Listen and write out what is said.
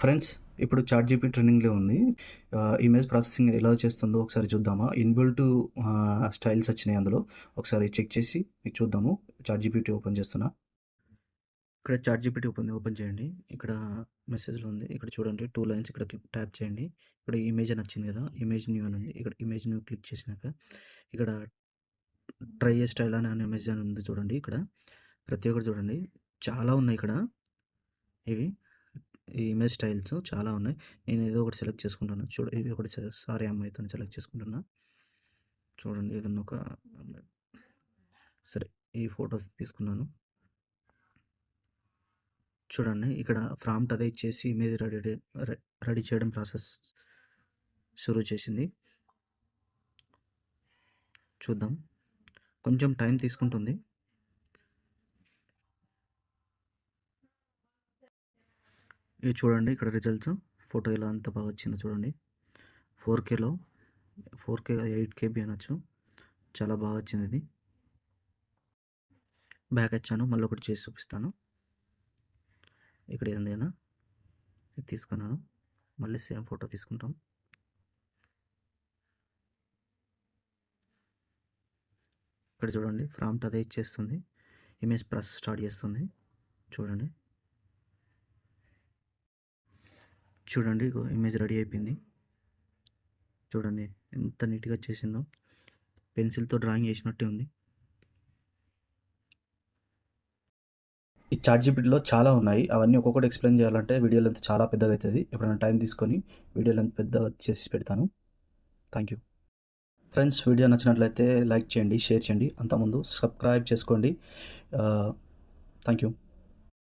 Friends, ఇప్పుడు ChatGPT ట్రెండింగ్‌లో ఉంది. ఇమేజ్ ప్రాసెసింగ్ ఎలా చేస్తుందో ఒకసారి చూద్దామా? ఇన్‌బిల్ట్ స్టైల్స్ వచ్చినాయి అందులో. ఒకసారి చెక్ చేసి మీకు చూద్దాము. చాట్‌జీపీటీ ఓపెన్ చేస్తున్నా. ఇక్కడ చాట్‌జీపీటీ ఓపెన్ చేయండి. ఇక్కడ మెసేజ్‌లో ఉంది. ఇక్కడ చూడండి 2 లైన్స్ ఇక్కడ ట్యాప్ చేయండి. ఇక్కడ ఇమేజ్ అని వచ్చింది కదా! ఇమేజ్ న్యూ అని ఉంది. ఇక్కడ ఇమేజ్ న్యూ క్లిక్ చేసినాక ఇక్కడ ట్రై ఏ స్టైల్ అని ఇమేజ్ అని ఉంది చూడండి ఇక్కడ. ప్రతి ఒక్కటి చూడండి. చాలా ఉన్నాయి ఇక్కడ. ఇవి ఈ ఇమేజ్ స్టైల్స్ చాలా ఉన్నాయి. నేను ఏదో ఒకటి సెలెక్ట్ చేసుకుంటాను. ఇది ఒకటి సారీ అమ్మాయితోని సెలెక్ట్ చేసుకుంటున్నా. చూడండి ఏదన్నా ఒక సరే ఈ ఫోటోస్ తీసుకున్నాను. చూడండి ఇక్కడ ప్రాంప్ట్ అదే ఇచ్చేసి ఇమేజ్ రెడీ చేయడం ప్రాసెస్ షురూ చేసింది. చూద్దాం. కొంచెం టైం తీసుకుంటుంది. ఇది చూడండి ఇక్కడ రిజల్ట్స్. ఫోటో ఇలా అంత బాగా వచ్చిందో చూడండి. 4Kలో 4K 8KB అనొచ్చు. చాలా బాగా వచ్చింది ఇది. బ్యాక్ వచ్చాను. మళ్ళీ ఒకటి చేసి చూపిస్తాను. ఇక్కడ ఇది ఉంది కదా, ఇది తీసుకున్నాను. మళ్ళీ సేమ్ ఫోటో తీసుకుంటాం. ఇక్కడ చూడండి ప్రాంప్ట్ అదే ఇచ్చేస్తుంది. ఇమేజ్ ప్రాసెస్ స్టార్ట్ చేస్తుంది. చూడండి ఇమేజ్ రెడీ అయిపోయింది. చూడండి ఎంత నీట్గా చేసిందో. పెన్సిల్తో డ్రాయింగ్ చేసినట్టే ఉంది. ఈ చాట్‌జీపీటీలో చాలా ఉన్నాయి. అవన్నీ ఒక్కొక్కటి ఎక్స్‌ప్లెయిన్ చేయాలంటే వీడియో లెంత్ చాలా పెద్దగా అవుతుంది. ఎప్పుడైనా టైం తీసుకొని వీడియో లెంత్ పెద్దగా చేసి పెడతాను. Thank you. ఫ్రెండ్స్, వీడియో నచ్చినట్లయితే లైక్ చేయండి, షేర్ చేయండి. అంతకుముందు సబ్స్క్రైబ్ చేసుకోండి. Thank you.